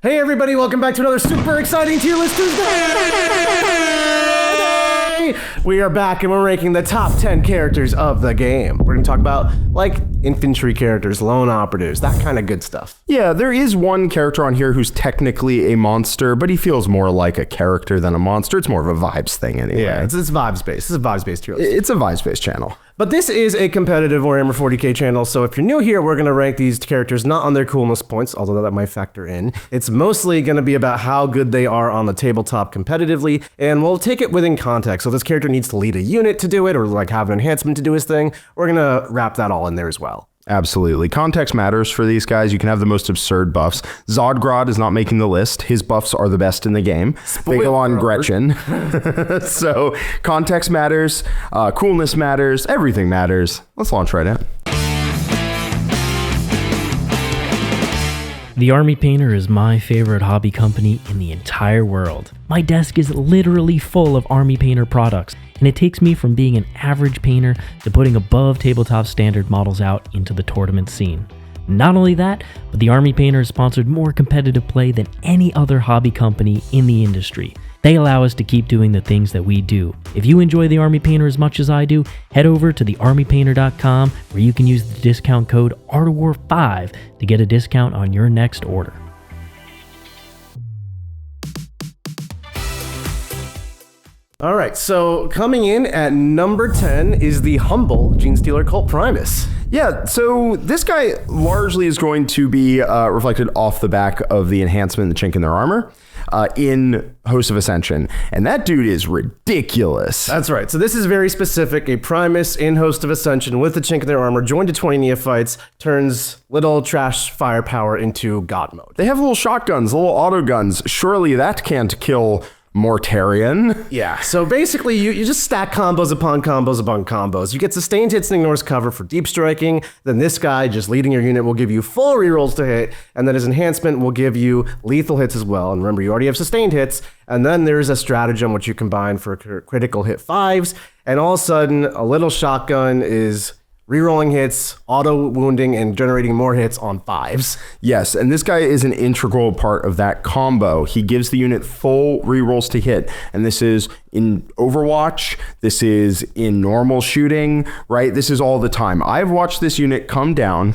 Hey everybody, welcome back to another super exciting tier list Tuesday! We are back and we're ranking the top 10 characters of the game. We're gonna talk about, like, infantry characters, lone operatives, that kind of good stuff. Yeah, there is one character on here who's technically a monster, but he feels more like a character than a monster. It's more of a vibes thing anyway. Yeah, it's vibes-based. This is a vibes-based tier list. It's a vibes-based channel. But this is a competitive Warhammer 40k channel, so if you're new here, we're going to rank these characters not on their coolness points, although that might factor in. It's mostly going to be about how good they are on the tabletop competitively, and we'll take it within context. So if this character needs to lead a unit to do it, or like have an enhancement to do his thing, we're going to wrap that all in there as well. Absolutely. Context matters for these guys. You can have the most absurd buffs. Zodgrod is not making the list. His buffs are the best in the game. They go on Gretchen. So context matters. Coolness matters. Everything matters. Let's launch right in. The Army Painter is my favorite hobby company in the entire world. My desk is literally full of Army Painter products, and it takes me from being an average painter to putting above tabletop standard models out into the tournament scene. Not only that, but the Army Painter has sponsored more competitive play than any other hobby company in the industry. They allow us to keep doing the things that we do. If you enjoy the Army Painter as much as I do, head over to thearmypainter.com where you can use the discount code ARTOFWAR5 to get a discount on your next order. All right, so coming in at number 10 is the humble Genestealer Cult Primus. Yeah, so this guy largely is going to be reflected off the back of the enhancement, the chink in their armor, in Host of Ascension. And that dude is ridiculous. That's right. So this is very specific. A Primus in Host of Ascension with the chink in their armor, joined to 20 neophytes, turns little trash firepower into God mode. They have little shotguns, little auto guns. Surely that can't kill Mortarion. Yeah, so basically you just stack combos upon combos upon combos. You get sustained hits and ignores cover for deep striking, then this guy just leading your unit will give you full rerolls to hit, and then his enhancement will give you lethal hits as well. And remember, you already have sustained hits, and then there's a stratagem which you combine for critical hit 5s, and all of a sudden a little shotgun is rerolling hits, auto wounding, and generating more hits on 5s. Yes, and this guy is an integral part of that combo. He gives the unit full rerolls to hit, and this is in Overwatch, this is in normal shooting, right? This is all the time. I've watched this unit come down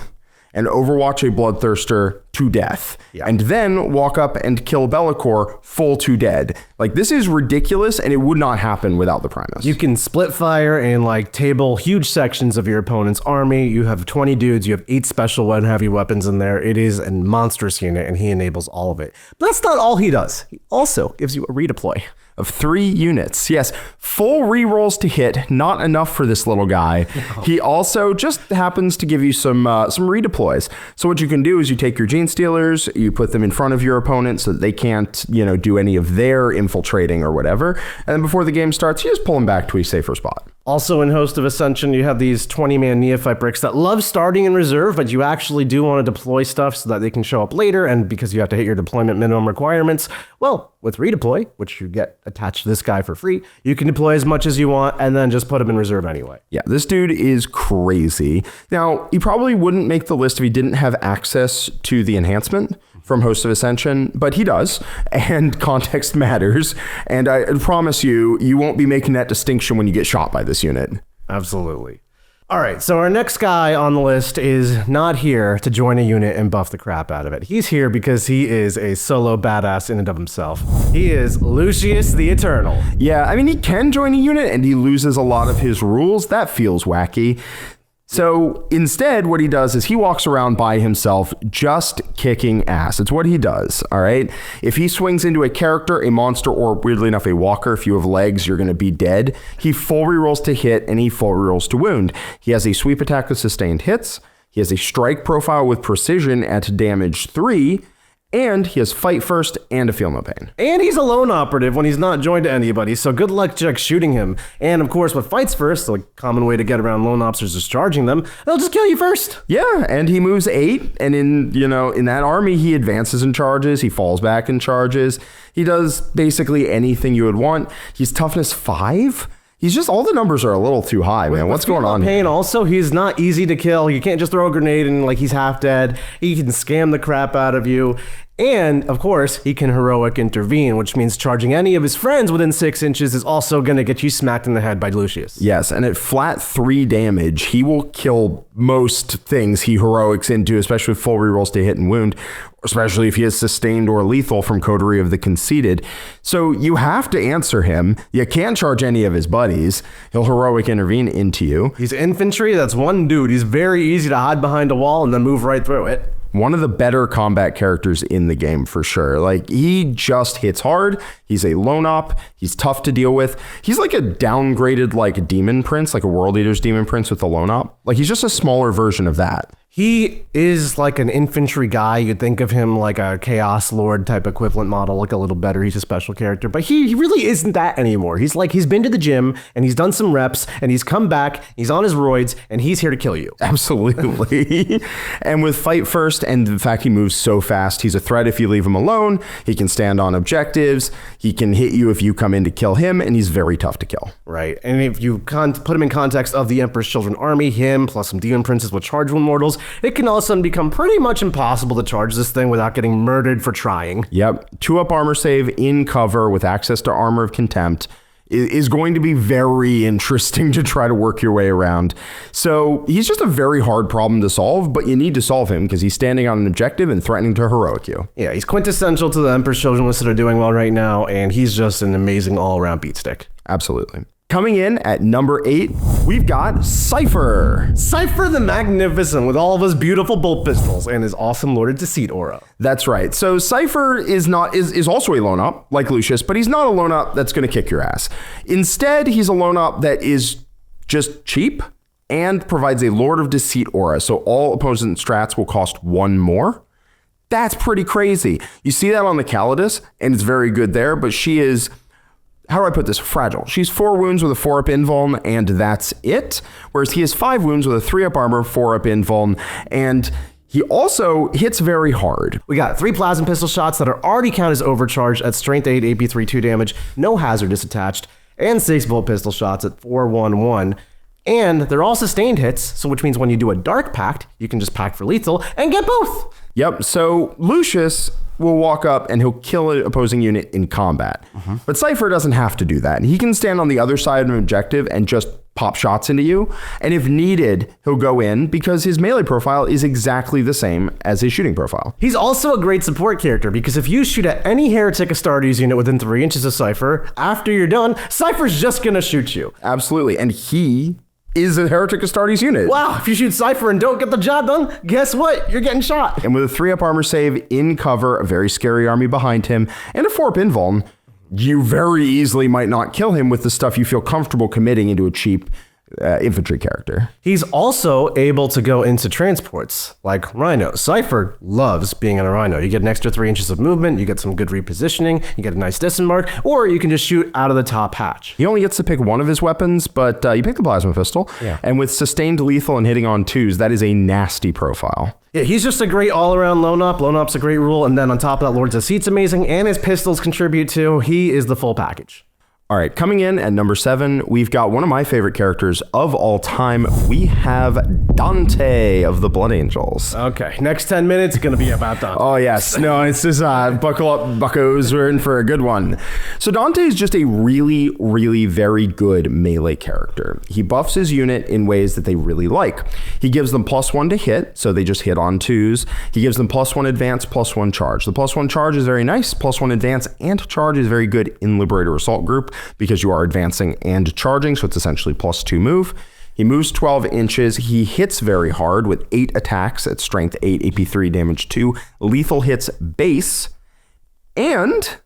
and overwatch a Bloodthirster to death, and then walk up and kill Be'lakor full to dead. Like, this is ridiculous, and it would not happen without the Primus. You can split fire and like table huge sections of your opponent's army. You have 20 dudes, you have 8 special and heavy weapons in there. It is a monstrous unit, and he enables all of it. But that's not all he does. He also gives you a redeploy of 3 units. Yes, full rerolls to hit, not enough for this little guy. No. He also just happens to give you some redeploys. So what you can do is you take your Genestealers, you put them in front of your opponent so that they can't, do any of their infiltrating or whatever. And then before the game starts, you just pull them back to a safer spot. Also in Host of Ascension, you have these 20-man neophyte bricks that love starting in reserve, but you actually do want to deploy stuff so that they can show up later, and because you have to hit your deployment minimum requirements, well, with redeploy, which you get attached to this guy for free, you can deploy as much as you want and then just put him in reserve anyway. Yeah, this dude is crazy. Now, he probably wouldn't make the list if he didn't have access to the enhancement from Host of Ascension, but he does, and context matters, and I promise you, you won't be making that distinction when you get shot by this unit. Absolutely. All right, so our next guy on the list is not here to join a unit and buff the crap out of it. He's here because he is a solo badass in and of himself. He is Lucius the Eternal. Yeah, I mean, he can join a unit and he loses a lot of his rules. That feels wacky. So instead, what he does is he walks around by himself just kicking ass. It's what he does, all right? If he swings into a character, a monster, or weirdly enough, a walker, if you have legs, you're going to be dead. He full rerolls to hit and he full rerolls to wound. He has a sweep attack with sustained hits. He has a strike profile with precision at damage 3. And he has fight first and a feel no pain. And he's a lone operative when he's not joined to anybody, so good luck shooting him. And of course, with fights first, the common way to get around lone ops is just charging them. They'll just kill you first. Yeah, and he moves 8, and in that army, he advances and charges, he falls back and charges. He does basically anything you would want. He's toughness 5. He's just, all the numbers are a little too high, man. What's going on here? Also, he's not easy to kill. You can't just throw a grenade and like he's half dead. He can scam the crap out of you. And, of course, he can heroic intervene, which means charging any of his friends within 6 inches is also going to get you smacked in the head by Lucius. Yes, and at flat 3 damage, he will kill most things he heroics into, especially with full rerolls to hit and wound, especially if he is sustained or lethal from Coterie of the Conceited. So you have to answer him. You can't charge any of his buddies. He'll heroic intervene into you. He's infantry. That's one dude. He's very easy to hide behind a wall and then move right through it. One of the better combat characters in the game for sure. Like, he just hits hard. He's a lone op. He's tough to deal with. He's like a downgraded like demon prince, like a World Eater's demon prince with a lone op. Like, he's just a smaller version of that. He is like an infantry guy. You'd think of him like a Chaos Lord type equivalent model, like a little better. He's a special character, but he really isn't that anymore. He's been to the gym and he's done some reps and he's come back, he's on his roids, and he's here to kill you. Absolutely. And with fight first, and the fact he moves so fast, he's a threat if you leave him alone. He can stand on objectives. He can hit you if you come in to kill him, and he's very tough to kill. Right. And if you put him in context of the Emperor's Children army, him plus some demon princes with charge wound mortals, it can all of a sudden become pretty much impossible to charge this thing without getting murdered for trying. Yep. 2-up armor save in cover with access to Armor of Contempt is going to be very interesting to try to work your way around. So he's just a very hard problem to solve, but you need to solve him because he's standing on an objective and threatening to heroic you. Yeah, he's quintessential to the Emperor's Children lists that are doing well right now, and he's just an amazing all-around beatstick. Absolutely. Coming in at number 8, we've got Cypher. Cypher the Magnificent with all of his beautiful bolt pistols and his awesome Lord of Deceit aura. That's right. So Cypher is also a lone up like Lucius, but he's not a lone up that's going to kick your ass. Instead, he's a lone up that is just cheap and provides a Lord of Deceit aura. So all opposing strats will cost 1 more. That's pretty crazy. You see that on the Calidus, and it's very good there, but she is, how do I put this? Fragile. She's 4 wounds with a 4-up invuln, and that's it. Whereas he has 5 wounds with a 3-up armor, 4-up invuln, and he also hits very hard. We got 3 plasma pistol shots that are already counted as overcharged at strength 8, AP3 2 damage, no hazardous attached, and 6 bolt pistol shots at 4-1-1. And they're all sustained hits, so which means when you do a Dark Pact, you can just pack for lethal and get both. Yep, so Lucius will walk up and he'll kill an opposing unit in combat. But Cypher doesn't have to do that. He can stand on the other side of an objective and just pop shots into you. And if needed, he'll go in because his melee profile is exactly the same as his shooting profile. He's also a great support character because if you shoot at any Heretic Astartes unit within 3 inches of Cypher, after you're done, Cypher's just gonna shoot you. Absolutely, and he is a Heretic Astartes unit. Wow, if you shoot Cypher and don't get the job done, guess what? You're getting shot. And with a 3-up armor save in cover, a very scary army behind him, and a 4-up invuln, you very easily might not kill him with the stuff you feel comfortable committing into a cheap infantry character. He's also able to go into transports like Rhino. Cypher loves being on a Rhino. You get an extra 3 inches of movement, you get some good repositioning, you get a nice disembark, or you can just shoot out of the top hatch. He only gets to pick one of his weapons, but you pick the plasma pistol. Yeah. And with sustained lethal and hitting on 2s, that is a nasty profile. Yeah, he's just a great all-around lone up. Lone up's a great rule, and then on top of that, Lord's Deceit's amazing, and his pistols contribute too. He is the full package. All right, coming in at number 7, we've got one of my favorite characters of all time. We have Dante of the Blood Angels. Okay, next 10 minutes is going to be about Dante. Oh, yes. No, it's just buckle up, buckos. We're in for a good one. So Dante is just a really, really very good melee character. He buffs his unit in ways that they really like. He gives them +1 to hit, so they just hit on 2s. He gives them +1 advance, +1 charge. The +1 charge is very nice. +1 advance and charge is very good in Liberator Assault Group, because you are advancing and charging, so it's essentially +2 move. He moves 12 inches. He hits very hard with 8 attacks at strength 8, AP3, damage 2, lethal hits base, and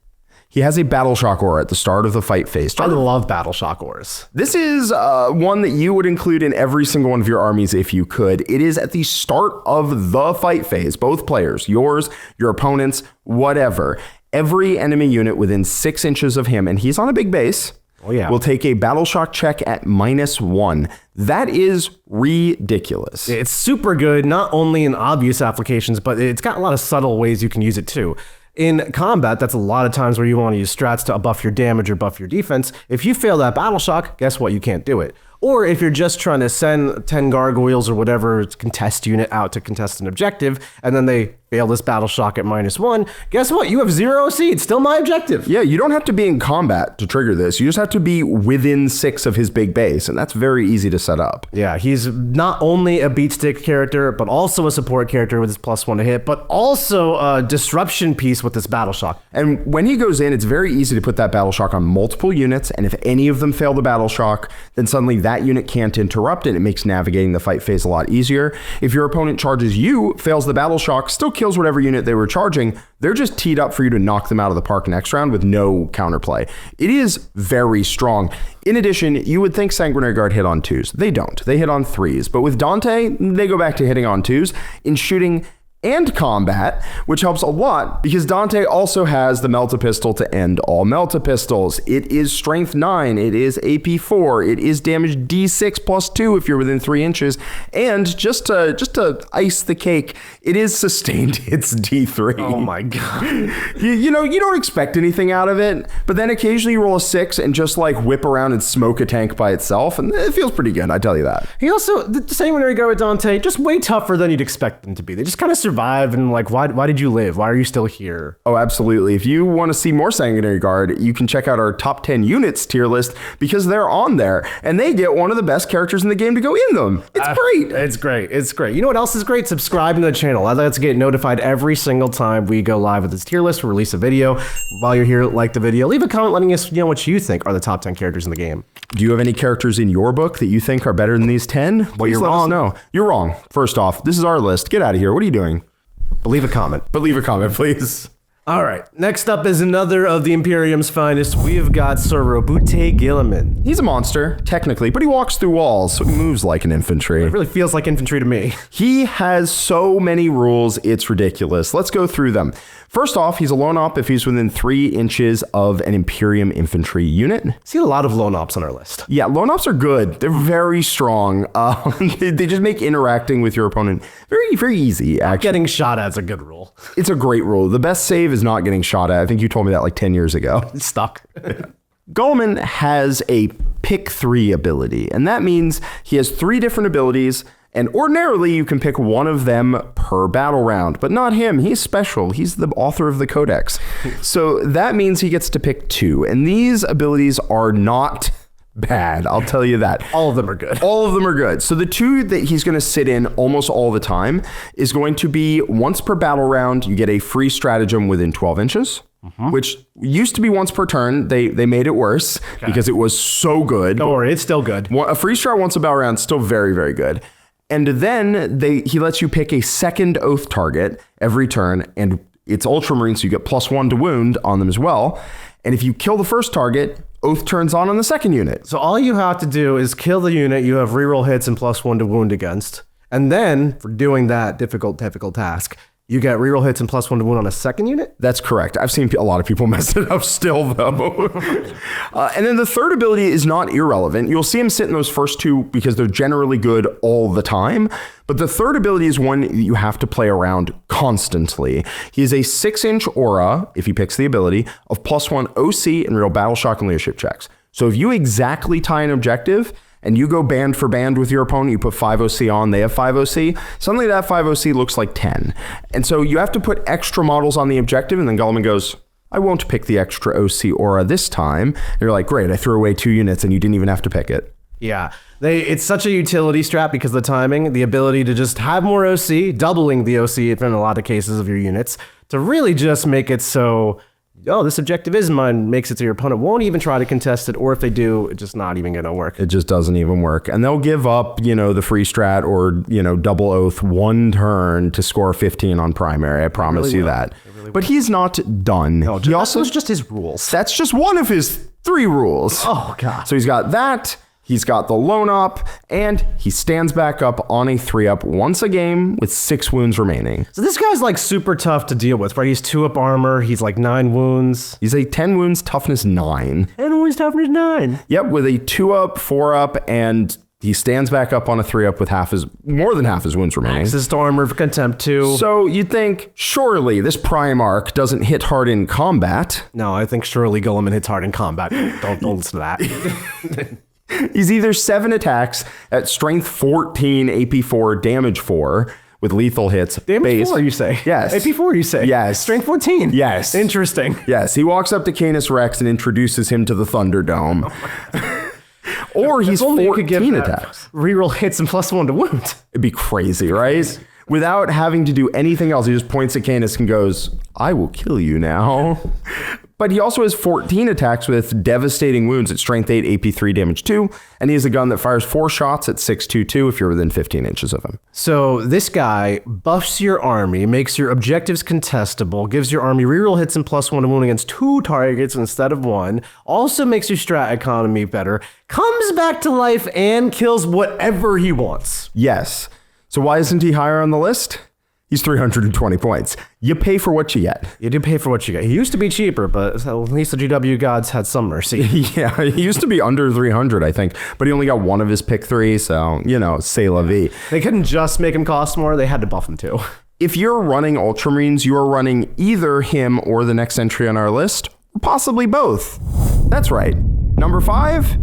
he has a Battle Shock aura at the start of the fight phase. I love Battle Shock auras. This is one that you would include in every single one of your armies if you could. It is at the start of the fight phase, both players, yours, your opponents, whatever. Every enemy unit within 6 inches of him, and he's on a big base, will take a Battle Shock check at -1. That is ridiculous. It's super good, not only in obvious applications, but it's got a lot of subtle ways you can use it too. In combat, that's a lot of times where you want to use strats to buff your damage or buff your defense. If you fail that Battle Shock, guess what? You can't do it. Or if you're just trying to send 10 gargoyles or whatever contest unit out to contest an objective, and then they fail this battle shock at -1, guess what? You have 0 OC. It's still my objective. Yeah, you don't have to be in combat to trigger this. You just have to be within 6 of his big base, and that's very easy to set up. Yeah, he's not only a beat stick character, but also a support character with his +1 to hit, but also a disruption piece with this battle shock. And when he goes in, it's very easy to put that battle shock on multiple units, and if any of them fail the battle shock, then suddenly that unit can't interrupt it. It makes navigating the fight phase a lot easier. If your opponent charges you, fails the battle shock, still kills whatever unit they were charging, they're just teed up for you to knock them out of the park next round with no counterplay. It is very strong. In addition, you would think Sanguinary Guard hit on 2s. They don't. They hit on 3s. But with Dante, they go back to hitting on 2s in shooting and combat, which helps a lot because Dante also has the Melta Pistol to end all Melta Pistols. It is strength 9, it is AP 4, it is damage D6 +2 if you're within 3 inches, and just to ice the cake, it is sustained hits D3. Oh my god. You know, you don't expect anything out of it, but then occasionally you roll a 6 and just like whip around and smoke a tank by itself, and it feels pretty good, I tell you that. He also, the same when we go with Dante, just way tougher than you'd expect them to be. They just kind of survive, and like, why did you live? Why are you still here? Oh, absolutely. If you want to see more Sanguinary Guard, you can check out our top 10 units tier list because they're on there, and they get one of the best characters in the game to go in them. It's great. It's great. It's great. You know what else is great? Subscribing to the channel. Let's get notified every single time we go live with this tier list or release a video. While you're here, like the video, leave a comment letting us know what you think are the top 10 characters in the game. Do you have any characters in your book that you think are better than these 10? Well, you're wrong. No, you're wrong. First off, this is our list. Get out of here. What are you doing? But leave a comment. But leave a comment, please. All right, next up is another of the Imperium's finest. We've got Sir Robute Guilliman. He's a monster, technically, but he walks through walls, so he moves like an infantry. It really feels like infantry to me. He has so many rules, it's ridiculous. Let's go through them. First off, he's a lone op if he's within 3 inches of an Imperium infantry unit. See a lot of lone ops on our list. Yeah, lone ops are good. They're very strong. They just make interacting with your opponent very, very easy, actually. Getting shot at is a good rule. It's a great rule. The best save is not getting shot at. I think you told me that like 10 years ago. It's stuck. Guilliman has a pick 3 ability, and that means he has 3 different abilities, and ordinarily you can pick one of them per battle round, but not him. He's special. He's the author of the codex. So that means he gets to pick 2, and these abilities are not bad, I'll tell you that. All of them are good. All of them are good. So the 2 that he's going to sit in almost all the time is going to be once per battle round, you get a free stratagem within 12 inches. Which used to be once per turn. They made it worse because it was so good. Don't worry, it's still good. A free strat once a battle round, still very, very good. And then he lets you pick a second oath target every turn, and it's Ultramarine, so you get +1 to wound on them as well. And if you kill the first target, oath turns on the second unit. So all you have to do is kill the unit you have reroll hits and +1 to wound against. And then, for doing that difficult task, you get reroll hits and +1 to wound on a second unit? That's correct. I've seen a lot of people mess it up still, though. And then the third ability is not irrelevant. You'll see him sit in those first 2 because they're generally good all the time. But the third ability is one you have to play around constantly. He is a 6-inch aura, if he picks the ability, of +1 OC and real battle shock and leadership checks. So if you exactly tie an objective, and you go band for band with your opponent, you put 5 OC on, they have 5 OC, suddenly that 5 OC looks like 10. And so you have to put extra models on the objective, and then Guilliman goes, I won't pick the extra OC aura this time. And you're like, great, I threw away 2 units and you didn't even have to pick it. Yeah, it's such a utility strap because of the timing, the ability to just have more OC, doubling the OC in a lot of cases of your units, to really just make it so, oh, this objective is mine, makes it so your opponent won't even try to contest it, or if they do, it's just not even going to work. It just doesn't even work. And they'll give up, the free strat or, double oath 1 turn to score 15 on primary. I promise you that. But he's not done. No, that's just his rules. That's just one of his 3 rules. Oh, God. So he's got that. He's got the lone op, and he stands back up on a 3-up once a game with 6 wounds remaining. So this guy's like super tough to deal with, right? He's 2-up armor. He's like 9 wounds. He's a 10 wounds, toughness 9. 10 wounds, toughness 9. Yep, with a 2-up, 4-up, and he stands back up on a 3-up with more than half his wounds remaining. Access to armor for contempt 2. So you'd think, surely this Primarch doesn't hit hard in combat. No, I think surely Guilliman hits hard in combat. Don't listen to that. He's either 7 attacks at strength 14, AP 4, damage 4, with lethal hits. Damage base. 4, you say? Yes. AP 4, you say? Yes. Strength 14? Yes. Interesting. Yes, he walks up to Canis Rex and introduces him to the Thunderdome. Or he's Only you 14 could give attacks. reroll hits and +1 to wound. It'd be crazy, right? Without having to do anything else, he just points at Canis and goes, I will kill you now. But he also has 14 attacks with devastating wounds at strength 8, AP 3, damage 2, and he has a gun that fires 4 shots at 622 if you're within 15 inches of him. So this guy buffs your army, makes your objectives contestable, gives your army reroll hits and +1 to wound against 2 targets instead of 1, also makes your strat economy better, comes back to life, and kills whatever he wants. Yes. So why isn't he higher on the list? He's 320 points. You pay for what you get. You do pay for what you get. He used to be cheaper, but at least the GW gods had some mercy. Yeah, he used to be under 300, I think, but he only got one of his pick 3, so, c'est la vie. They couldn't just make him cost more, they had to buff him too. If you're running Ultramarines, you are running either him or the next entry on our list, or possibly both. That's right. Number 5,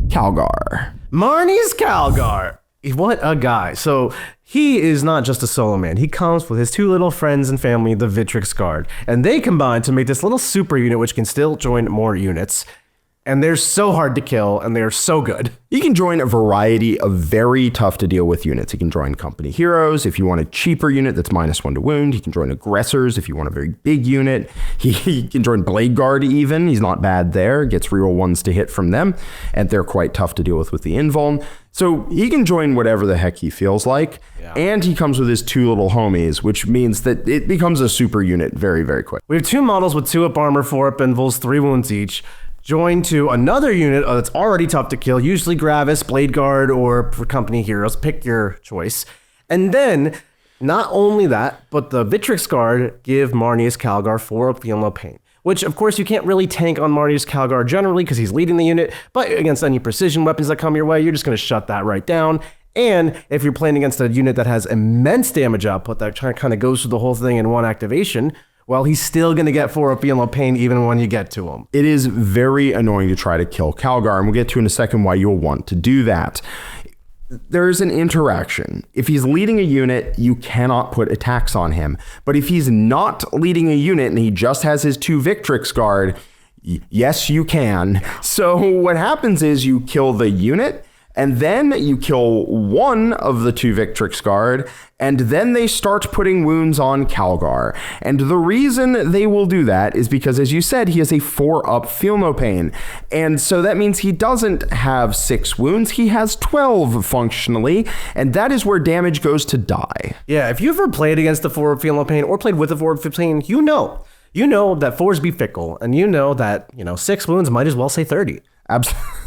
Calgar. Marnie's Calgar. What a guy. So he is not just a solo man. He comes with his 2 little friends and family, the Vitrix Guard. And they combine to make this little super unit which can still join more units. And they're so hard to kill, and they're so good. You can join a variety of very tough to deal with units. You can join company heroes if you want a cheaper unit that's -1 to wound. You can join aggressors if you want a very big unit. He can join Blade Guard even. He's not bad there. Gets reroll 1s to hit from them, and they're quite tough to deal with the invuln. So he can join whatever the heck he feels like. Yeah. And he comes with his 2 little homies, which means that it becomes a super unit very, very quick. We have 2 models with 2 up armor, 4 up invulns, 3 wounds each. Joined to another unit that's already tough to kill, usually Gravis, Blade Guard, or for company heroes. Pick your choice. And then, not only that, but the Vitrix Guard give Marnius Calgar 4 up Feel No Pain. Which, of course, you can't really tank on Marnius Calgar generally because he's leading the unit, but against any precision weapons that come your way, you're just going to shut that right down. And if you're playing against a unit that has immense damage output that kind of goes through the whole thing in one activation, well, he's still going to get 4 up Feel No Pain even when you get to him. It is very annoying to try to kill Calgar, and we'll get to in a second why you'll want to do that. There's an interaction. If he's leading a unit, you cannot put attacks on him. But if he's not leading a unit and he just has his 2 Victrix Guard, yes, you can. So what happens is you kill the unit, and then you kill 1 of the 2 Victrix Guard, and then they start putting wounds on Calgar. And the reason they will do that is because, as you said, he has a 4 up Feel No Pain. And so that means he doesn't have 6 wounds, he has 12 functionally, and that is where damage goes to die. Yeah, if you ever played against the 4 up Feel No Pain or played with a 4 up Feel No Pain, you know that 4s be fickle, and you know that, 6 wounds might as well say 30.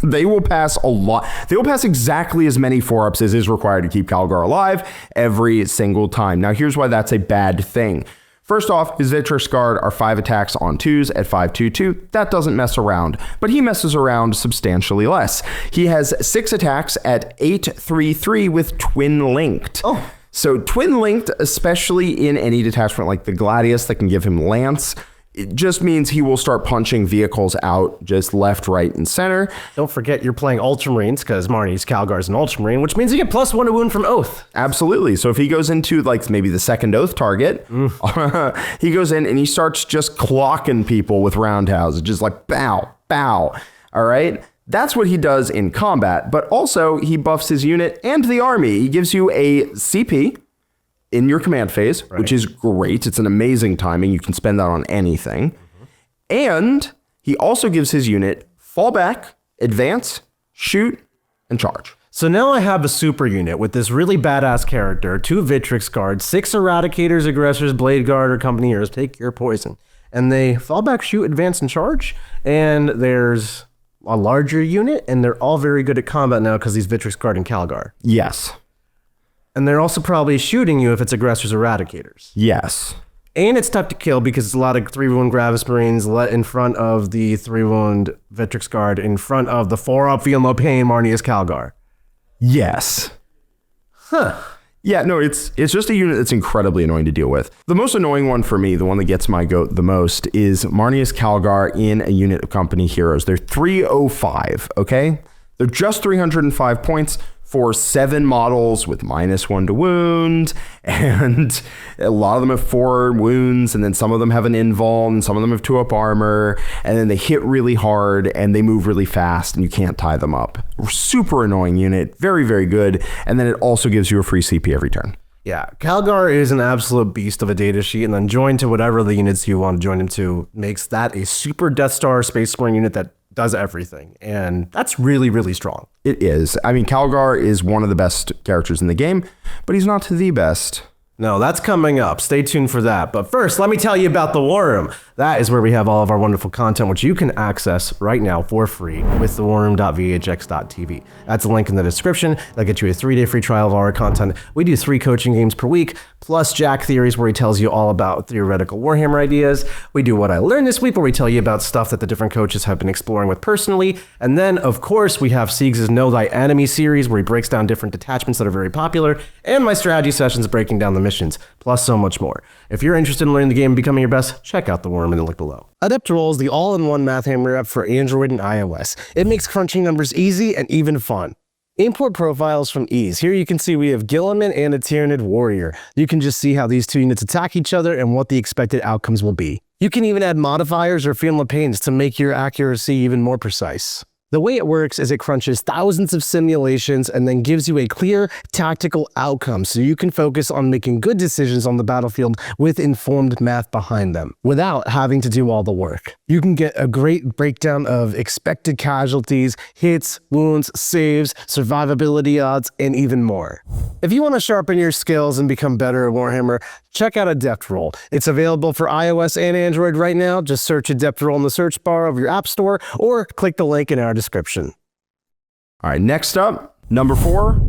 They will pass a lot. They will pass exactly as many 4-ups as is required to keep Calgar alive every single time. Now, here's why that's a bad thing. First off, his Vitrix Guard are 5 attacks on 2s at 522. That doesn't mess around, but he messes around substantially less. He has 6 attacks at 833 with Twin Linked. Oh. So Twin Linked, especially in any detachment like the Gladius that can give him Lance, it just means he will start punching vehicles out just left, right, and center. Don't forget you're playing Ultramarines because Marnie's Calgar's an Ultramarine, which means you get +1 to wound from Oath. Absolutely. So if he goes into like maybe the second Oath target, he goes in and he starts just clocking people with roundhouses, just like bow, bow. All right. That's what he does in combat, but also he buffs his unit and the army. He gives you a CP in your command phase, right, which is great. It's an amazing timing. You can spend that on anything. Mm-hmm. And he also gives his unit fall back, advance, shoot, and charge. So now I have a super unit with this really badass character, 2 Vitrix Guards, 6 Eradicators, Aggressors, Blade Guard, or Company Heroes. Take your poison. And they fall back, shoot, advance, and charge. And there's a larger unit, and they're all very good at combat now because he's Vitrix Guard and Calgar. Yes. And they're also probably shooting you if it's Aggressors or Eradicators. Yes. And it's tough to kill because it's a lot of 3-wound Gravis Marines let in front of the 3-wound Vitrix Guard, in front of the 4-up Feel No Pain Marnius Calgar. Yes. Huh. Yeah, no, it's just a unit that's incredibly annoying to deal with. The most annoying one for me, the one that gets my goat the most, is Marnius Calgar in a unit of Company Heroes. They're 305, okay? They're just 305 points. for 7 models with -1 to wound, and a lot of them have 4 wounds, and then some of them have an invul, and some of them have 2 up armor, and then they hit really hard, and they move really fast, and you can't tie them up. Super annoying unit, very, very good, and then it also gives you a free CP every turn. Yeah, Calgar is an absolute beast of a data sheet, and then joined to whatever the units you want to join him to makes that a super Death Star Space Marine unit that does everything, and that's really, really strong. It is. I mean, Calgar is one of the best characters in the game, but he's not the best. No, that's coming up. Stay tuned for that. But first, let me tell you about the War Room. That is where we have all of our wonderful content, which you can access right now for free with thewarroom.vhx.tv. That's a link in the description. That'll get you a 3-day free trial of our content. We do 3 coaching games per week, plus Jack Theories, where he tells you all about theoretical Warhammer ideas. We do What I Learned This Week, where we tell you about stuff that the different coaches have been exploring with personally. And then, of course, we have Siegs' Know Thy Enemy series, where he breaks down different detachments that are very popular, and my strategy sessions breaking down the missions, plus so much more. If you're interested in learning the game and becoming your best, check out the War Room in the link below. Adept Roll is the all-in-one math hammer app for Android and iOS. It makes crunching numbers easy and even fun. Import profiles from ease. Here you can see we have Gilliman and a Tyranid Warrior. You can just see how these 2 units attack each other and what the expected outcomes will be. You can even add modifiers or Field Pains to make your accuracy even more precise. The way it works is it crunches thousands of simulations and then gives you a clear tactical outcome so you can focus on making good decisions on the battlefield with informed math behind them without having to do all the work. You can get a great breakdown of expected casualties, hits, wounds, saves, survivability odds, and even more. If you want to sharpen your skills and become better at Warhammer, check out Adept Roll. It's available for iOS and Android right now. Just search Adept Roll in the search bar of your app store or click the link in our description. All right, next up, number 4,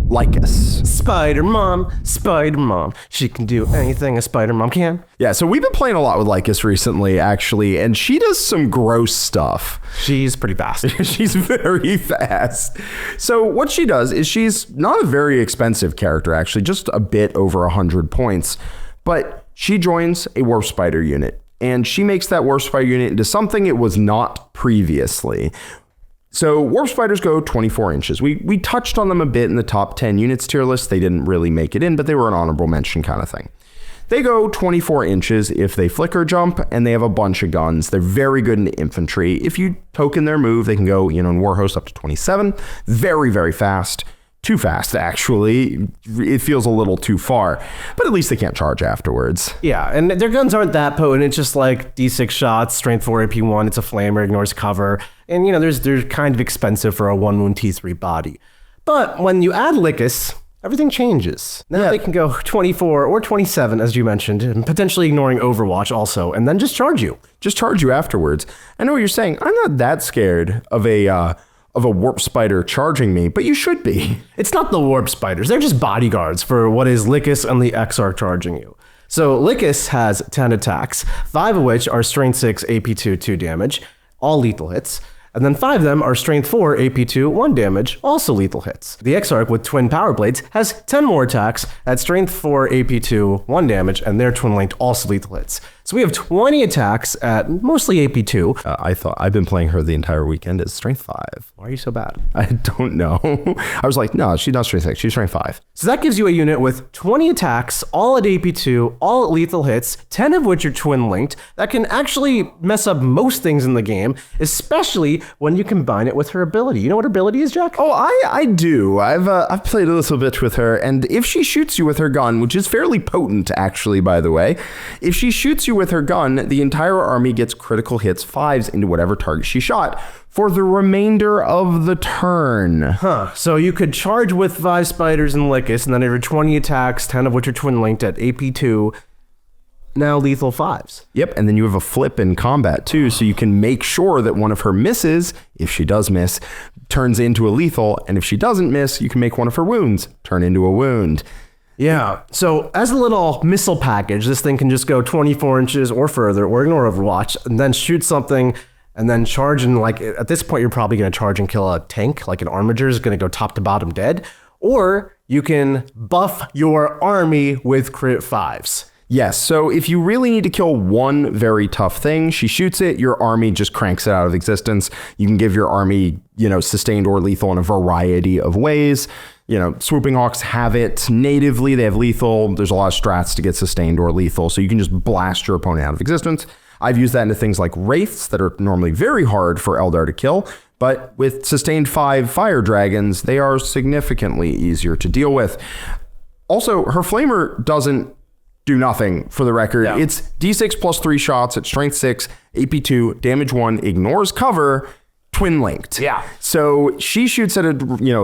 Lycus. Spider Mom, she can do anything a Spider Mom can. Yeah, so we've been playing a lot with Lycus recently, actually, and she does some gross stuff. She's pretty fast. She's very fast. So what she does is she's not a very expensive character, actually, just a bit over 100 points, but she joins a Warp Spider unit, and she makes that Warp Spider unit into something it was not previously. So Warp Spiders go 24 inches. We touched on them a bit in the top 10 units tier list. They didn't really make it in, but they were an honorable mention kind of thing. They go 24 inches if they flicker jump, and they have a bunch of guns. They're very good in infantry. If you token their move, they can go, in Warhost up to 27. Very, very fast. Too fast, actually. It feels a little too far, but at least they can't charge afterwards. Yeah, and their guns aren't that potent. It's just like D6 shots, strength 4, AP1. It's a flamer, ignores cover. And, they're kind of expensive for a 1 wound T3 body. But when you add Lycus, everything changes. Now they can go 24 or 27, as you mentioned, and potentially ignoring Overwatch also, and then just charge you. Just charge you afterwards. I know what you're saying. I'm not that scared of a Warp Spider charging me, but you should be. It's not the Warp Spiders. They're just bodyguards for what is Lycus and the Exarch charging you. So Lycus has 10 attacks, 5 of which are Strength 6, AP2, 2 damage, all lethal hits. And then 5 of them are Strength 4, AP2, 1 damage, also lethal hits. The Exarch with twin power blades has 10 more attacks at Strength 4, AP2, 1 damage, and they're twin linked, also lethal hits. So we have 20 attacks at mostly AP2. I've been playing her the entire weekend as Strength 5. Why are you so bad? I don't know. I was like, no, she's not Strength 6, she's Strength 5. So that gives you a unit with 20 attacks, all at AP2, all at lethal hits, 10 of which are twin linked, that can actually mess up most things in the game, especially when you combine it with her ability. You know what her ability is, Jack? Oh, I do. I've played a little bit with her, and if she shoots you with her gun, which is fairly potent, actually, by the way, if she shoots you with her gun, the entire army gets critical hits 5s into whatever target she shot for the remainder of the turn. So you could charge with 5 spiders and Lycus, and then every 20 attacks, 10 of which are twin linked at AP2, now lethal 5s. Yep, and then you have a flip in combat too, so you can make sure that one of her misses, if she does miss, turns into a lethal, and if she doesn't miss, you can make one of her wounds turn into a wound. Yeah, so as a little missile package, this thing can just go 24 inches or further, or ignore Overwatch, and then shoot something, and then charge, and at this point, you're probably going to charge and kill a tank, like an Armiger is going to go top to bottom dead, or you can buff your army with crit 5s. Yes, so if you really need to kill one very tough thing, she shoots it, your army just cranks it out of existence. You can give your army, sustained or lethal in a variety of ways. Swooping Hawks have it natively. They have lethal. There's a lot of strats to get sustained or lethal, so you can just blast your opponent out of existence. I've used that into things like Wraiths that are normally very hard for Eldar to kill, but with sustained 5 fire dragons, they are significantly easier to deal with. Also, her Flamer doesn't do nothing, for the record. Yeah. It's D6 plus 3 shots at strength 6, AP 2, damage 1, ignores cover, twin linked. Yeah. So she shoots at a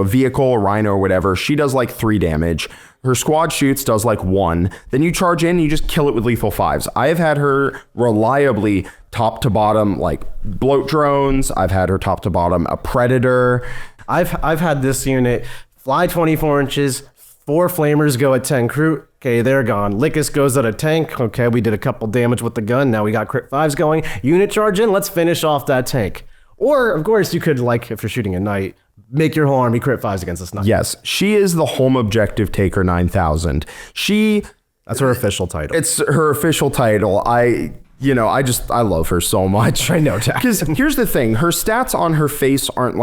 vehicle, a rhino or whatever. She does like 3 damage. Her squad shoots, does like 1. Then you charge in and you just kill it with lethal 5s. I have had her reliably top to bottom like bloat drones. I've had her top to bottom a predator. I've had this unit fly 24 inches, 4 flamers go at 10 crew. Okay, they're gone. Lickus goes at a tank. Okay, we did a couple damage with the gun. Now we got crit 5s going. Unit charge in. Let's finish off that tank. Or, of course, you could, if you're shooting at night, make your whole army crit 5s against this knight. Yes, she is the home objective taker 9000. That's her official title. It's her official title. I love her so much. I know, Jack. Because here's the thing. Her stats on her face aren't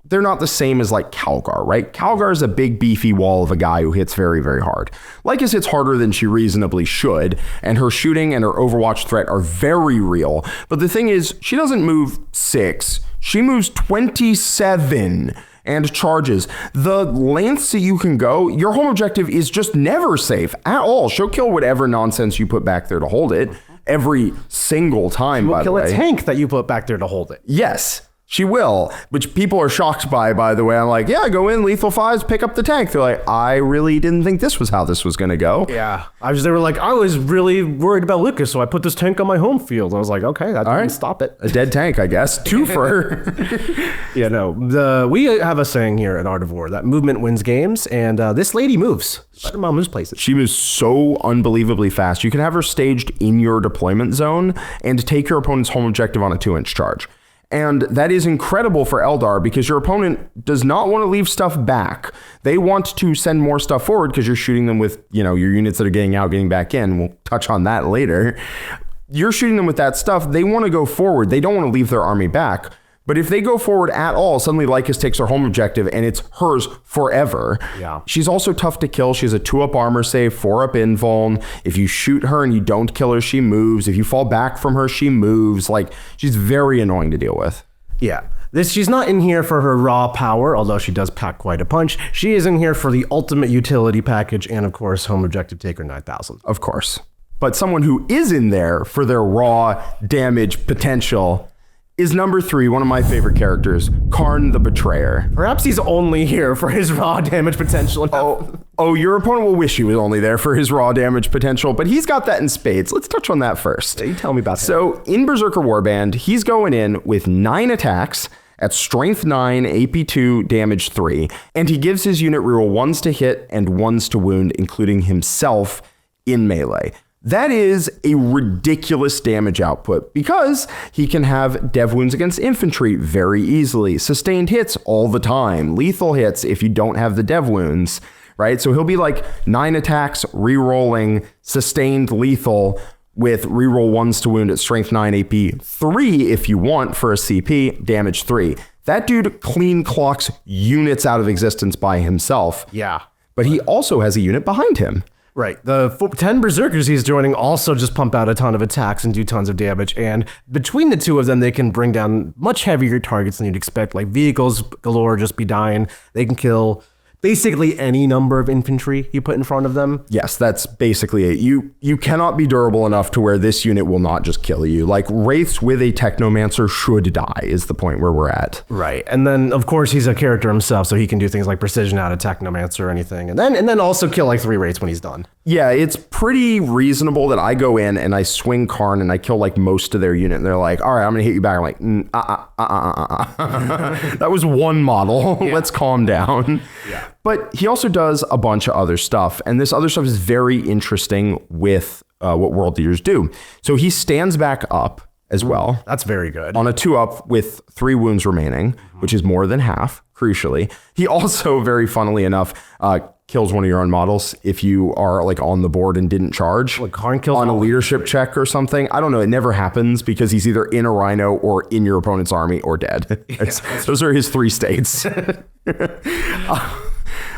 they're not the same as Calgar, right? Calgar is a big beefy wall of a guy who hits very, very hard. Lycus hits harder than she reasonably should, and her shooting and her Overwatch threat are very real. But the thing is, she doesn't move 6. She moves 27 and charges. The lengths that you can go, your home objective is just never safe at all. She'll kill whatever nonsense you put back there to hold it every single time, by the way. She'll kill a tank that you put back there to hold it. Yes. She will, which people are shocked by the way. I'm like, yeah, go in, lethal 5s, pick up the tank. They're like, I really didn't think this was how this was going to go. Yeah. They were like, I was really worried about Lucas, so I put this tank on my home field. I was like, okay, that didn't stop it. A dead tank, I guess. 2 for her. Yeah, no. We have a saying here at Art of War that movement wins games, and this lady moves. Spider-Man moves places. She moves so unbelievably fast. You can have her staged in your deployment zone and take your opponent's home objective on a 2-inch charge. And that is incredible for Eldar because your opponent does not want to leave stuff back. They want to send more stuff forward because you're shooting them with, your units that are getting out, getting back in. We'll touch on that later. You're shooting them with that stuff. They want to go forward. They don't want to leave their army back. But if they go forward at all, suddenly Lycus takes her home objective and it's hers forever. Yeah. She's also tough to kill. She has a 2-up armor save, 4-up invuln. If you shoot her and you don't kill her, she moves. If you fall back from her, she moves. She's very annoying to deal with. Yeah. She's not in here for her raw power, although she does pack quite a punch. She is in here for the ultimate utility package and, of course, home objective taker 9000. Of course. But someone who is in there for their raw damage potential is number 3, one of my favorite characters, Karn the Betrayer. Perhaps he's only here for his raw damage potential. Oh, your opponent will wish he was only there for his raw damage potential, but he's got that in spades. Let's touch on that first. You tell me about that. So in Berserker Warband, he's going in with 9 attacks at strength 9, AP 2, damage 3, and he gives his unit reroll 1s to hit and 1s to wound, including himself in melee. That is a ridiculous damage output because he can have dev wounds against infantry very easily, sustained hits all the time, lethal hits if you don't have the dev wounds, right? So he'll be 9 attacks, re-rolling, sustained lethal with reroll 1s to wound at strength 9, AP 3 if you want for a CP, damage 3. That dude clean clocks units out of existence by himself. Yeah. But he also has a unit behind him. Right. The 10 Berserkers he's joining also just pump out a ton of attacks and do tons of damage. And between the two of them, they can bring down much heavier targets than you'd expect. Vehicles galore just be dying. They can kill basically any number of infantry you put in front of them. Yes, that's basically it. You cannot be durable enough to where this unit will not just kill you. Wraiths with a Technomancer should die is the point where we're at. Right. And then, of course, he's a character himself, so he can do things like precision out of Technomancer or anything. And then also kill 3 Wraiths when he's done. Yeah, it's pretty reasonable that I go in and I swing Karn and I kill most of their unit. And they're like, all right, I'm going to hit you back. I'm like, that was one model. Yeah. Let's calm down. Yeah. But he also does a bunch of other stuff. And this other stuff is very interesting with what World Leaders do. So he stands back up as well. That's very good. On a 2-up with 3 wounds remaining, which is more than half, crucially. He also, very funnily enough, kills one of your own models if you are like on the board and didn't charge. Like Karn kills on a leadership check or something. I don't know. It never happens because he's either in a rhino or in your opponent's army or dead. Those are his 3 states.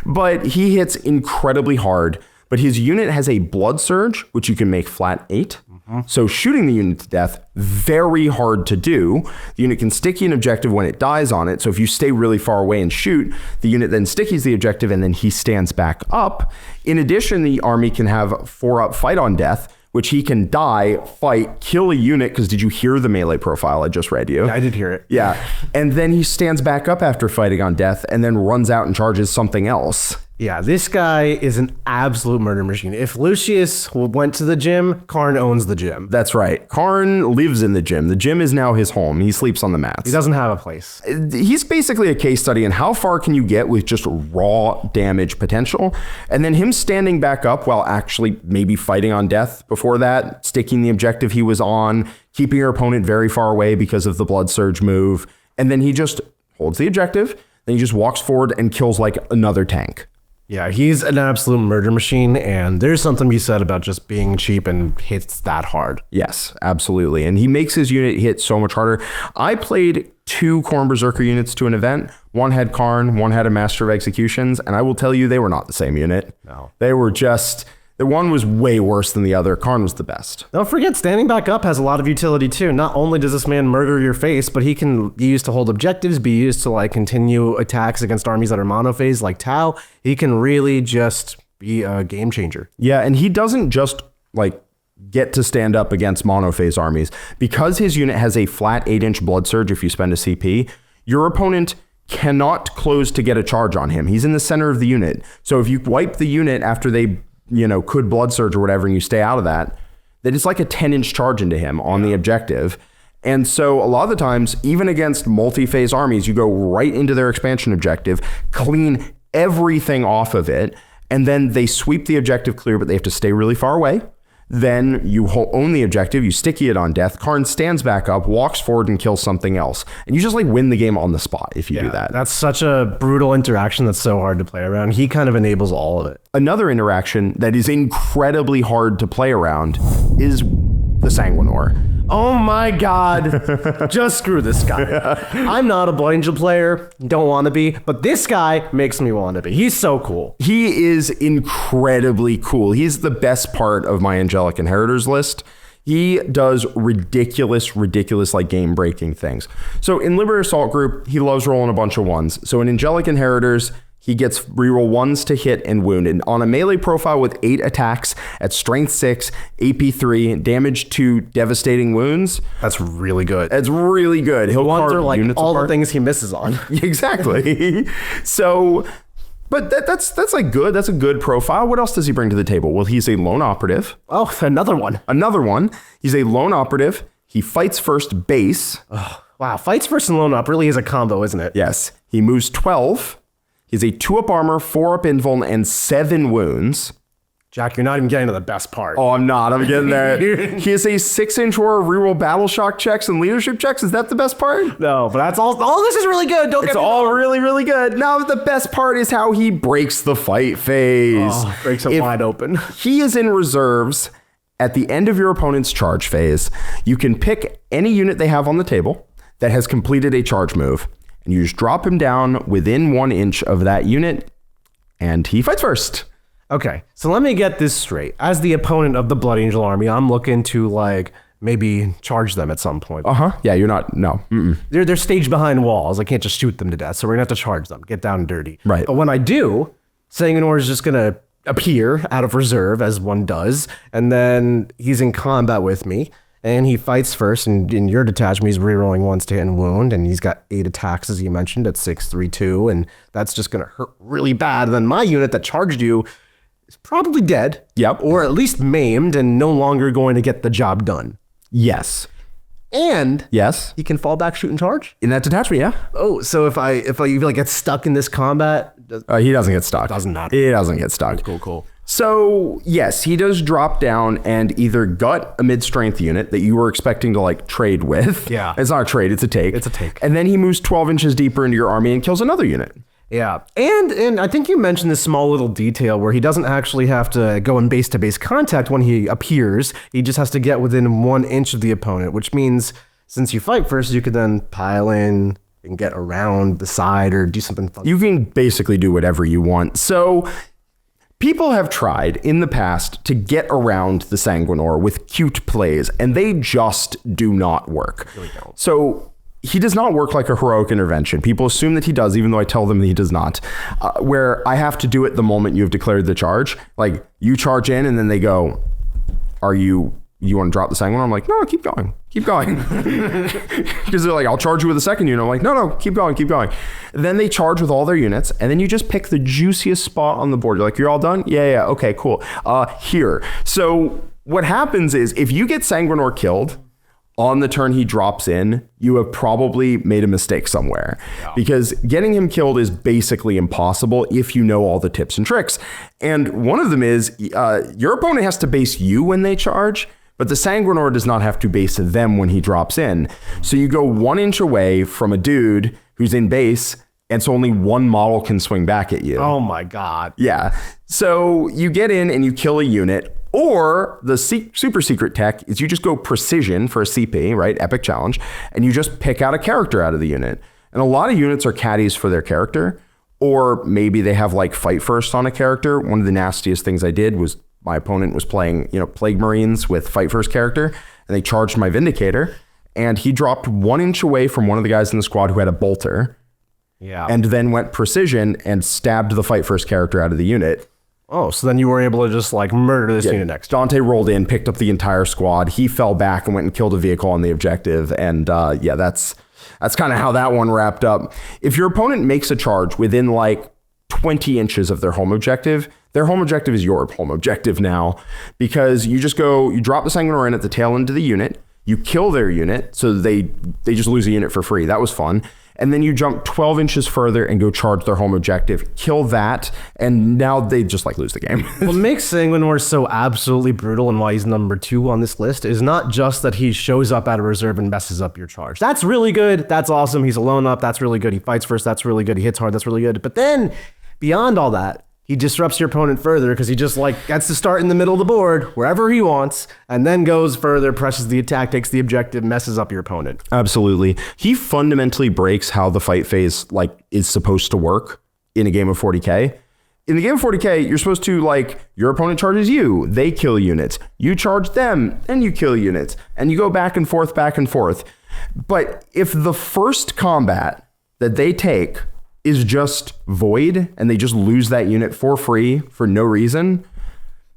But he hits incredibly hard. But his unit has a blood surge, which you can make flat 8. So shooting the unit to death, very hard to do. The unit can sticky an objective when it dies on it. So if you stay really far away and shoot, the unit then stickies the objective and then he stands back up. In addition, the army can have 4-up fight on death, which he can die, fight, kill a unit. Because did you hear the melee profile I just read you? Yeah, I did hear it. Yeah. And then he stands back up after fighting on death and then runs out and charges something else. Yeah, this guy is an absolute murder machine. If Lucius went to the gym, Karn owns the gym. That's right. Karn lives in the gym. The gym is now his home. He sleeps on the mats. He doesn't have a place. He's basically a case study in how far can you get with just raw damage potential. And then him standing back up while actually maybe fighting on death before that, sticking the objective he was on, keeping your opponent very far away because of the blood surge move. And then he just holds the objective. Then he just walks forward and kills like another tank. Yeah, he's an absolute murder machine, and there's something to be said about just being cheap and hits that hard. Yes, absolutely. And he makes his unit hit so much harder. I played 2 Khorne Berserker units to an event. One had Karn, one had a Master of Executions, and I will tell you they were not the same unit. No. They were just... The one was way worse than the other. Karn was the best. Don't forget, standing back up has a lot of utility too. Not only does this man murder your face, but he can be used to hold objectives, be used to like continue attacks against armies that are monophase like Tau. He can really just be a game changer. Yeah, and he doesn't just like get to stand up against monophase armies. Because his unit has a flat 8-inch blood surge if you spend a CP, your opponent cannot close to get a charge on him. He's in the center of the unit. So if you wipe the unit after they could blood surge or whatever, and you stay out of that, then it's like a 10-inch charge into him on the objective. And so a lot of the times, even against multi-phase armies, you go right into their expansion objective, clean everything off of it, and then they sweep the objective clear, but they have to stay really far away. Then you own the objective, you sticky it on death, Karn stands back up, walks forward and kills something else. And you just like win the game on the spot if you do that. That's such a brutal interaction that's so hard to play around. He kind of enables all of it. Another interaction that is incredibly hard to play around is the Sanguinor. Oh my God. Just screw this guy. I'm not a Blood Angel player, don't want to be, but this guy makes me want to be. He's so cool. He is incredibly cool. He's the best part of my Angelic Inheritors list. He does ridiculous like game breaking things. So in Liberator Assault Group, he loves rolling a bunch of 1s. So in Angelic Inheritors, he gets reroll 1s to hit and wound. And on a melee profile with 8 attacks at strength 6, AP 3, damage 2, devastating wounds. That's really good. It's really good. He'll Ones carve are like units all apart. the things he misses on. Exactly. So, but that's like good. That's a good profile. What else does he bring to the table? Well, he's a lone operative. Oh, another one. Another one. He's a lone operative. He fights first base. Wow, fights first and lone up really is a combo, isn't it? Yes. He moves 12. He's a 2-up armor, 4-up invuln, and 7 wounds. Jack, you're not even getting to the best part. Oh, I'm not. I'm getting there. He has a 6-inch aura reroll battle shock checks and leadership checks. Is that the best part? No, but that's all this is really good. It's all really good. Now, the best part is how he breaks the fight phase. Oh, breaks it wide open. He is in reserves at the end of your opponent's charge phase. You can pick any unit they have on the table that has completed a charge move. And you just drop him down within 1 inch of that unit, and he fights first. Okay, so let me get this straight. As the opponent of the Blood Angel army, I'm looking to like maybe charge them at some point. Yeah, you're not. No. Mm-mm. They're staged behind walls. I can't just shoot them to death, so we're gonna have to charge them, get down and dirty. Right. But when I do, Sanguinor is just gonna appear out of reserve as one does, and then he's in combat with me. And he fights first, and in your detachment, he's rerolling 1s to hit and wound, and he's got 8 attacks, as you mentioned, at 6, 3, 2, and that's just going to hurt really bad. Then my unit that charged you is probably dead. Yep. Or at least maimed and no longer going to get the job done. Yes. And Yes. he can fall back, shoot, and charge. In that detachment, yeah. Oh, so if I like get stuck in this combat, He doesn't get stuck. Doesn't matter. He doesn't get stuck. Cool. So, yes, he does drop down and either gut a mid-strength unit that you were expecting to, like, trade with. Yeah. It's not a trade, it's a take. It's a take. And then he moves 12 inches deeper into your army and kills another unit. Yeah, and I think you mentioned this small little detail where he doesn't actually have to go in base-to-base contact when he appears. He just has to get within 1 inch of the opponent, which means since you fight first, you could then pile in and get around the side or do something fun. You can basically do whatever you want. So people have tried in the past to get around the Sanguinor with cute plays, and they just do not work. Really don't. So he does not work like a heroic intervention. People assume that he does, even though I tell them that he does not. Where I have to do it the moment you have declared the charge. Like, you charge in, and then they go, you want to drop the Sanguinor? I'm like, no, keep going. Because they're like, I'll charge you with a second unit. I'm like, no, keep going. Then they charge with all their units, and then you just pick the juiciest spot on the board. You're like, you're all done? Yeah, okay, cool. Here. So what happens is, if you get Sanguinor killed on the turn he drops in, you have probably made a mistake somewhere. Yeah. Because getting him killed is basically impossible if you know all the tips and tricks. And one of them is, your opponent has to base you when they charge, but the Sanguinor does not have to base them when he drops in. So you go 1 inch away from a dude who's in base, and so only one model can swing back at you. Oh my God. Yeah. So you get in and you kill a unit, or the super secret tech is you just go precision for a CP, right? Epic challenge, and you just pick out a character out of the unit. And a lot of units are caddies for their character, or maybe they have like fight first on a character. One of the nastiest things I did was my opponent was playing, Plague Marines with fight first character, and they charged my Vindicator, and he dropped 1 inch away from one of the guys in the squad who had a bolter. Yeah. And then went precision and stabbed the fight first character out of the unit. Oh, so then you were able to just like murder this unit next. Dante rolled in, picked up the entire squad. He fell back and went and killed a vehicle on the objective. And that's kind of how that one wrapped up. If your opponent makes a charge within like 20 inches of their home objective is your home objective now, because you drop the Sanguinor in at the tail end of the unit, you kill their unit, so they just lose a unit for free. That was fun. And then you jump 12 inches further and go charge their home objective, kill that, and now they just like lose the game. What makes Sanguinor so absolutely brutal and why he's number 2 on this list is not just that he shows up out of reserve and messes up your charge. That's really good. That's awesome. He's alone up. That's really good. He fights first. That's really good. He hits hard. That's really good. But then beyond all that, he disrupts your opponent further because he just like gets to start in the middle of the board wherever he wants and then goes further, presses the attack, takes the objective, messes up your opponent. Absolutely. He fundamentally breaks how the fight phase is supposed to work in a game of 40k. In the game of 40k, you're supposed to your opponent charges you, they kill units. You charge them, then you kill units. And you go back and forth. But if the first combat that they take is just void and they just lose that unit for free for no reason,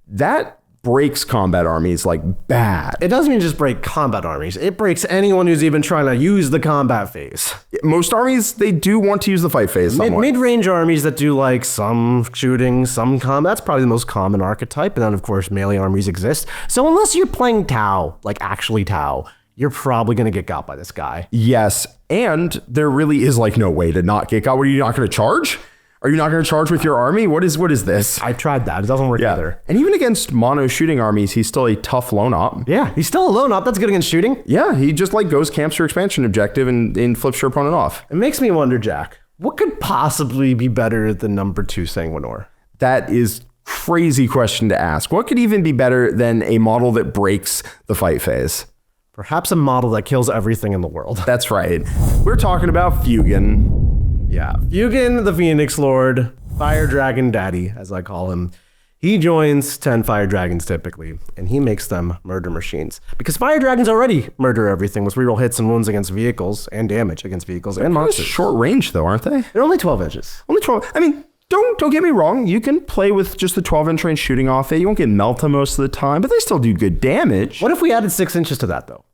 that breaks combat armies like bad. It doesn't even just break combat armies. It breaks anyone who's even trying to use the combat phase. Most armies, they do want to use the fight phase somewhat. Mid-range armies that do like some shooting, some combat, that's probably the most common archetype. And then of course melee armies exist. So unless you're playing Tau, like actually Tau, you're probably going to get got by this guy. Yes, and there really is no way to not get got. What, are you not going to charge? Are you not going to charge with your army? What is this? I tried that. It doesn't work either. And even against mono shooting armies, he's still a tough lone op. Yeah, he's still a lone op. That's good against shooting. Yeah, he just goes camps your expansion objective and flips your opponent off. It makes me wonder, Jack, what could possibly be better than number 2 Sanguinor? That is crazy question to ask. What could even be better than a model that breaks the fight phase? Perhaps a model that kills everything in the world. That's right. We're talking about Fugan. Yeah, Fugan, the Phoenix Lord, Fire Dragon Daddy, as I call him. He joins 10 Fire Dragons typically, and he makes them murder machines. Because Fire Dragons already murder everything with reroll hits and wounds against vehicles, and damage against vehicles and monsters. Short range though, aren't they? They're only 12 inches. Only 12. I mean, don't get me wrong. You can play with just the 12-inch range shooting off it. You won't get Melta most of the time, but they still do good damage. What if we added 6 inches to that though?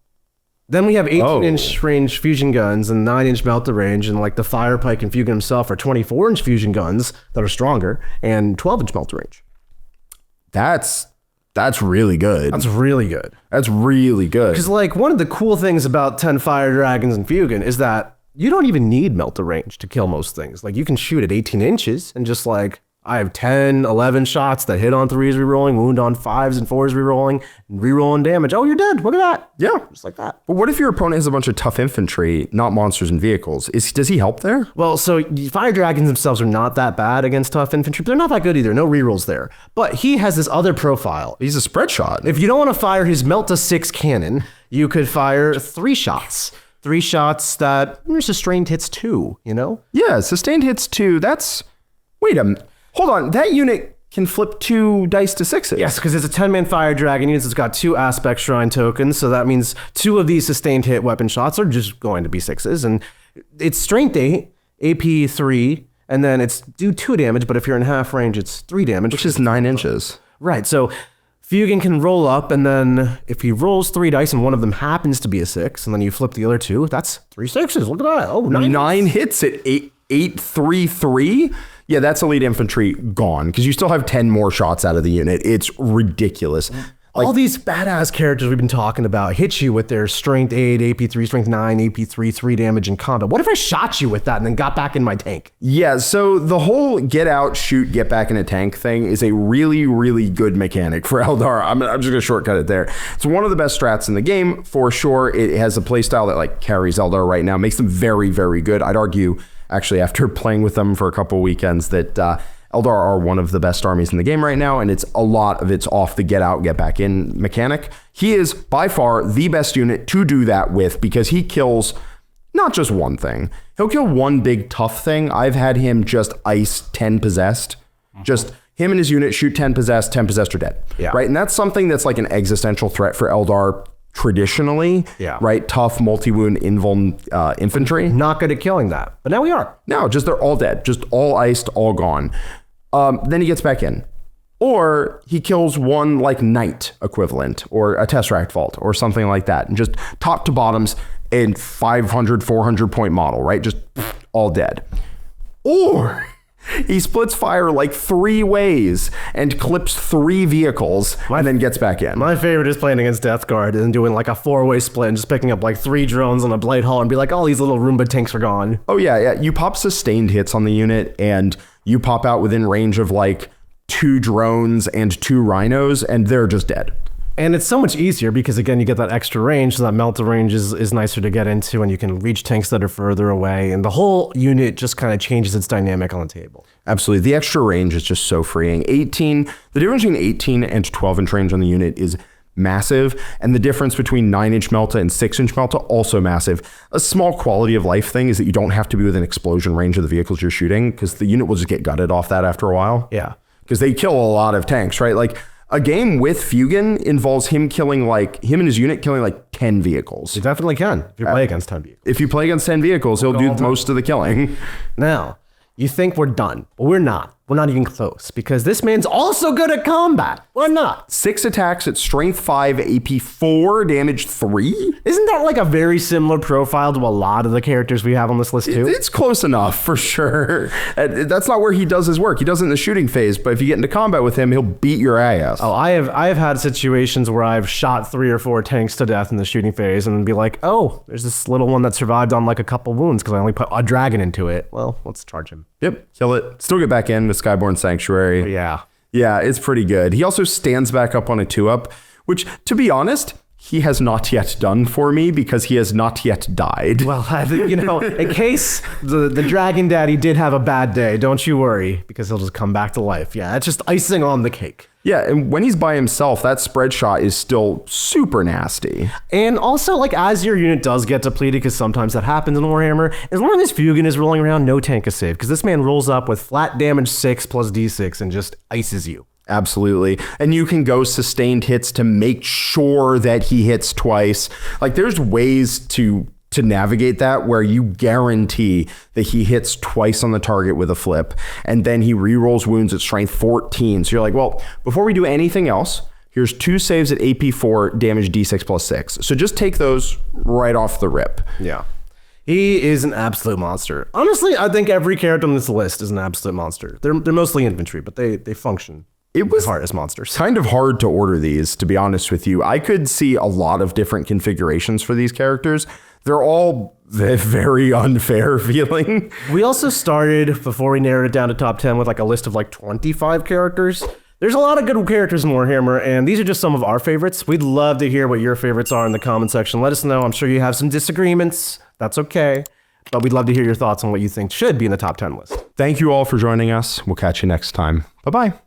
Then we have 18-inch range fusion guns and 9-inch melta range, and the Fire Pike and Fugan himself are 24-inch fusion guns that are stronger and 12-inch melta range. That's really good. That's really good. That's really good. Because one of the cool things about 10 Fire Dragons and Fugan is that you don't even need melta range to kill most things. You can shoot at 18 inches and just I have 10, 11 shots that hit on 3s rerolling, wound on 5s and 4s rerolling damage. Oh, you're dead. Look at that. Yeah. Just like that. But what if your opponent has a bunch of tough infantry, not monsters and vehicles? Does he help there? Well, so fire dragons themselves are not that bad against tough infantry, but they're not that good either. No rerolls there. But he has this other profile. He's a spread shot. If you don't want to fire his Melt to 6 cannon, you could fire 3 shots. 3 shots that sustained hits 2, you know? Yeah, sustained hits 2. That's... Wait a minute. Hold on. That unit can flip 2 dice to 6s. Yes, because it's a 10-man fire dragon unit. It's got 2 aspect shrine tokens, so that means 2 of these sustained hit weapon shots are just going to be 6s. And it's strength 8, AP 3, and then it's do 2 damage, but if you're in half range, it's 3 damage. Which is 9 inches. Right, so Fugan can roll up, and then if he rolls 3 dice and one of them happens to be a 6, and then you flip the other 2, that's 3 6s. Look at that. Oh, 9 hits at 8, 3, 3. Yeah, that's elite infantry gone because you still have 10 more shots out of the unit. It's ridiculous. All these badass characters we've been talking about hit you with their strength 8, AP 3, strength 9, AP 3, 3 damage in combat. What if I shot you with that and then got back in my tank? Yeah, so the whole get out, shoot, get back in a tank thing is a really, really good mechanic for Eldar. I'm just going to shortcut it there. It's one of the best strats in the game, for sure. It has a playstyle that like carries Eldar right now, makes them very, very good. I'd argue, actually, after playing with them for a couple weekends, that Eldar are one of the best armies in the game right now, and it's a lot of it's off the get out, get back in mechanic. He is by far the best unit to do that with because he kills not just one thing. He'll kill one big tough thing. I've had him just ice 10 possessed. Just him and his unit shoot 10 possessed are dead. Yeah. Right? And that's something that's like an existential threat for Eldar traditionally. Yeah. Right? Tough, multi-wound, invuln infantry. Not good at killing that, but now we are. No, just they're all dead. Just all iced, all gone. Then he gets back in. Or he kills one like knight equivalent or a Tesseract Vault or something like that. And just top to bottoms in 500, 400 point model, right? Just all dead. Or he splits fire like 3 ways and clips 3 vehicles and then gets back in. My favorite is playing against Death Guard and doing like a 4-way split and just picking up like 3 drones on a blade hull and be like, all these little Roomba tanks are gone. Oh yeah. You pop sustained hits on the unit and you pop out within range of like 2 drones and 2 rhinos and they're just dead. And it's so much easier because, again, you get that extra range, so that melta range is nicer to get into, and you can reach tanks that are further away, and the whole unit just kind of changes its dynamic on the table. Absolutely. The extra range is just so freeing. The difference between 18 and 12-inch range on the unit is massive, and the difference between 9-inch melta and 6-inch melta also massive. A small quality of life thing is that you don't have to be within explosion range of the vehicles you're shooting, because the unit will just get gutted off that after a while. Yeah. Because they kill a lot of tanks, right? Like, a game with Fugan involves him and his unit killing like 10 vehicles. You definitely can if you play against 10 vehicles. If you play against 10 vehicles, he'll do most of the killing. Now, you think we're done, but we're not. We're not even close because this man's also good at combat. We're not. 6 attacks at strength 5, AP 4, damage 3. Isn't that like a very similar profile to a lot of the characters we have on this list too? It's close enough for sure. That's not where he does his work. He does it in the shooting phase, but if you get into combat with him, he'll beat your ass. Oh, I have had situations where I've shot 3 or 4 tanks to death in the shooting phase and be like, oh, there's this little one that survived on like a couple wounds because I only put a dragon into it. Well, let's charge him. Yep, kill it. Still get back in with Skyborn Sanctuary. Yeah. Yeah, it's pretty good. He also stands back up on a 2-up, which, to be honest, he has not yet done for me because he has not yet died. Well, in case the Dragon Daddy did have a bad day, don't you worry, because he'll just come back to life. Yeah, it's just icing on the cake. Yeah, and when he's by himself, that spread shot is still super nasty. And also, like, as your unit does get depleted, because sometimes that happens in Warhammer, as long as this Fugan is rolling around, no tank is safe, because this man rolls up with flat damage 6 plus d6 and just ices you. Absolutely. And you can go sustained hits to make sure that he hits twice. Like, there's ways to navigate that where you guarantee that he hits twice on the target with a flip, and then he rerolls wounds at strength 14. So you're like, well, before we do anything else, here's 2 saves at AP 4, damage d6 plus 6. So just take those right off the rip. Yeah. He is an absolute monster. Honestly, I think every character on this list is an absolute monster. They're mostly infantry, but they function. It was hard as monsters. Kind of hard to order these, to be honest with you. I could see a lot of different configurations for these characters. They're all very unfair feeling. We also started, before we narrowed it down to top 10, with like a list of like 25 characters. There's a lot of good characters in Warhammer, and these are just some of our favorites. We'd love to hear what your favorites are in the comment section. Let us know. I'm sure you have some disagreements. That's okay. But we'd love to hear your thoughts on what you think should be in the top 10 list. Thank you all for joining us. We'll catch you next time. Bye-bye.